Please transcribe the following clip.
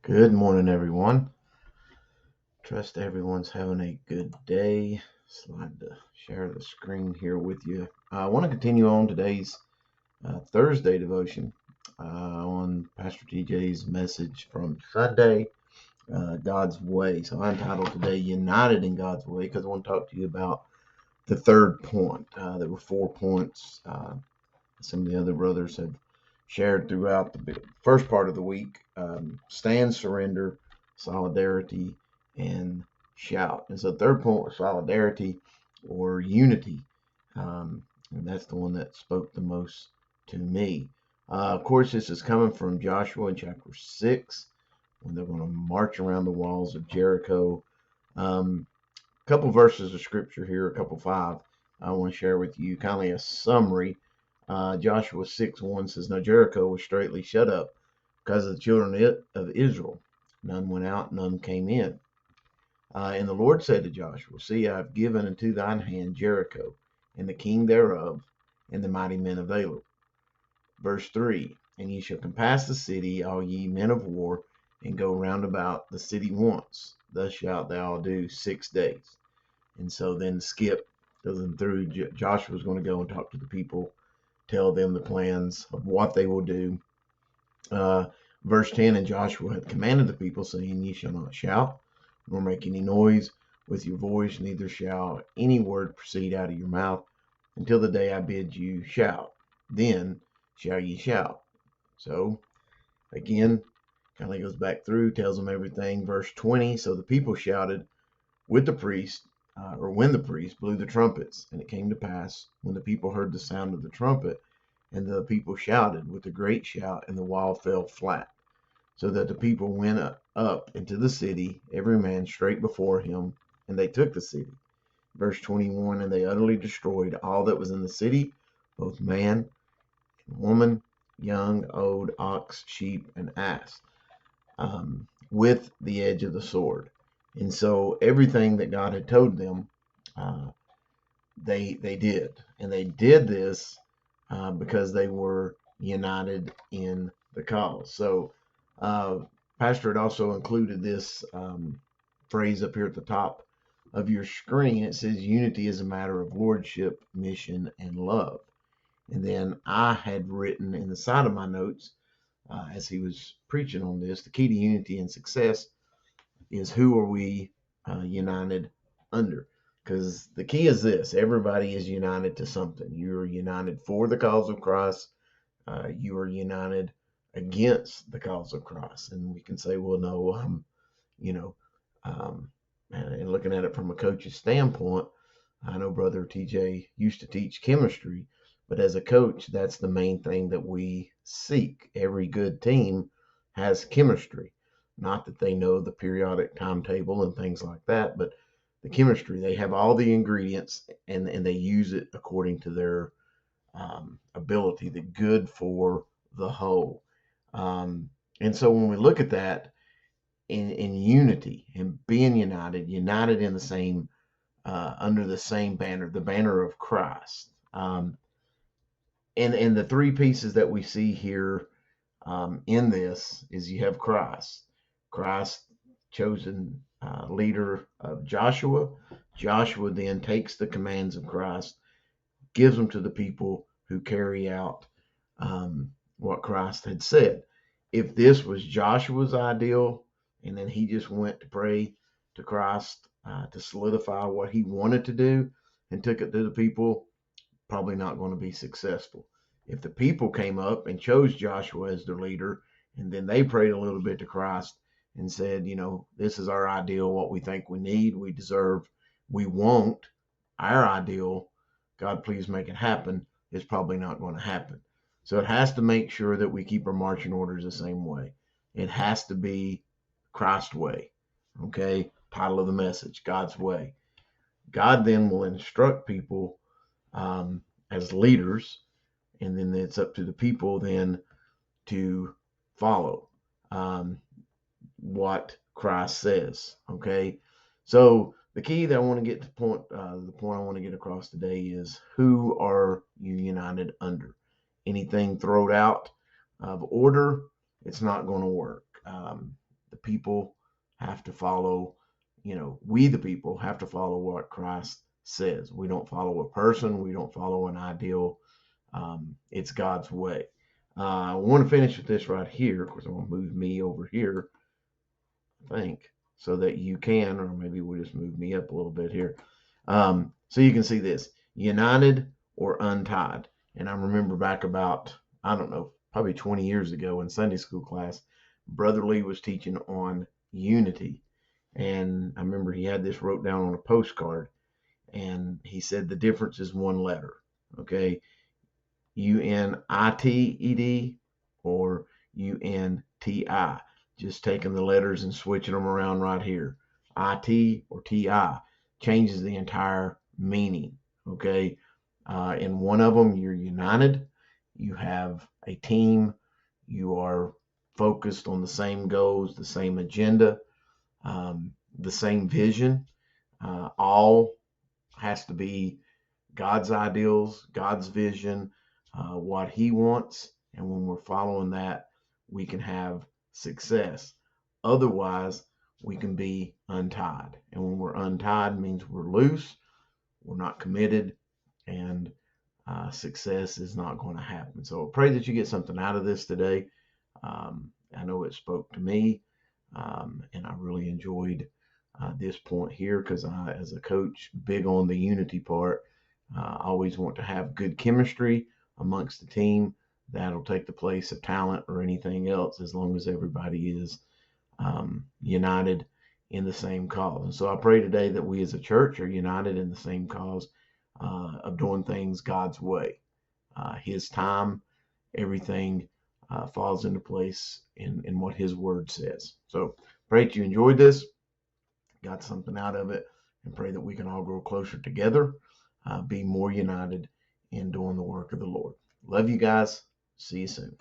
Good morning, everyone. Trust everyone's having a good day. Slide to share the screen here with you. I want to continue on today's Thursday devotion on Pastor TJ's message from Sunday, God's Way. So I entitled today United in God's Way because I want to talk to you about the third point. There were 4 points. Some of the other brothers have shared throughout the first part of the week. Stand, surrender, solidarity, and shout. And so, third point was solidarity or unity. And that's the one that spoke the most to me. Of course, this is coming from Joshua in chapter 6 when they're going to march around the walls of Jericho. A couple verses of scripture here, a couple five, I want to share with you, kind of a summary. Joshua 6:1 says, Now Jericho was straightly shut up because of the children of Israel. None went out, none came in. And the Lord said to Joshua, See, I have given into thine hand Jericho, and the king thereof, and the mighty men of Valor. Verse 3, And ye shall compass the city, all ye men of war, and go round about the city once. Thus shalt thou do 6 days. And so then Skip goes through. Joshua's going to go and talk to the people, tell them the plans of what they will do. Verse 10, And Joshua had commanded the people, saying, Ye shall not shout, nor make any noise with your voice, neither shall any word proceed out of your mouth until the day I bid you shout. Then shall ye shout. So, again, kind of goes back through, tells them everything. Verse 20, So the people shouted with the priest, when the priest blew the trumpets. And it came to pass, when the people heard the sound of the trumpet, and the people shouted with a great shout, and the wall fell flat, so that the people went up into the city, every man straight before him, and they took the city. Verse 21, And they utterly destroyed all that was in the city, both man and woman, young, old, ox, sheep, and ass, with the edge of the sword. And so everything that God had told them, they did, and they did this because they were united in the cause. So, Pastor had also included this phrase up here at the top of your screen. It says, "Unity is a matter of lordship, mission, and love." And then I had written in the side of my notes, as he was preaching on this, the key to unity and success is who are we united under? Because the key is this: everybody is united to something. You're united for the cause of Christ. You are united against the cause of Christ. And we can say, well, no, you know, and looking at it from a coach's standpoint, I know Brother TJ used to teach chemistry, but as a coach, that's the main thing that we seek. Every good team has chemistry. Not that they know the periodic timetable and things like that, but the chemistry, they have all the ingredients and they use it according to their ability, the good for the whole. And so when we look at that in unity and being united in the same, under the same banner, the banner of Christ. And the three pieces that we see here in this is you have Christ, chosen leader of Joshua. Joshua then takes the commands of Christ, gives them to the people who carry out what Christ had said. If this was Joshua's ideal, and then he just went to pray to Christ to solidify what he wanted to do and took it to the people, probably not going to be successful. If the people came up and chose Joshua as their leader, and then they prayed a little bit to Christ and said, this is our ideal, what we think we need, we deserve, we want, our ideal, God, please make it happen, is probably not going to happen. So it has to make sure that we keep our marching orders the same way. It has to be Christ's way. Okay? Title of the message, God's way. God then will instruct people as leaders, and then it's up to the people then to follow what Christ says. Okay? So the key that I want to get to the point I want to get across today is, who are you united under? Anything thrown out of order, it's not going to work. The people have to follow, we the people have to follow what Christ says. We don't follow a person. We don't follow an ideal. It's God's way. I want to finish with this right here. Of course, I'm going to move me over here, I think, so that you can, or maybe we'll just move me up a little bit here. So you can see this, united or untied. And I remember back about, I don't know, probably 20 years ago in Sunday school class, Brother Lee was teaching on unity. And I remember he had this wrote down on a postcard. And he said the difference is one letter. Okay. UNITED or UNTI. Just taking the letters and switching them around right here. IT or TI changes the entire meaning. Okay. In one of them, you're united. You have a team. You are focused on the same goals, the same agenda, the same vision. All has to be God's ideals, God's vision, what He wants. And when we're following that, we can have success. Otherwise, we can be untied. And when we're untied, means we're loose, we're not committed, and success is not going to happen. So I pray that you get something out of this today. I know it spoke to me, and I really enjoyed this point here because I, as a coach, big on the unity part. I always want to have good chemistry amongst the team. That'll take the place of talent or anything else as long as everybody is united in the same cause. And so I pray today that we as a church are united in the same cause of doing things God's way. His time, everything falls into place in what His Word says. So pray that you enjoyed this, got something out of it, and pray that we can all grow closer together, be more united in doing the work of the Lord. Love you guys. See you soon.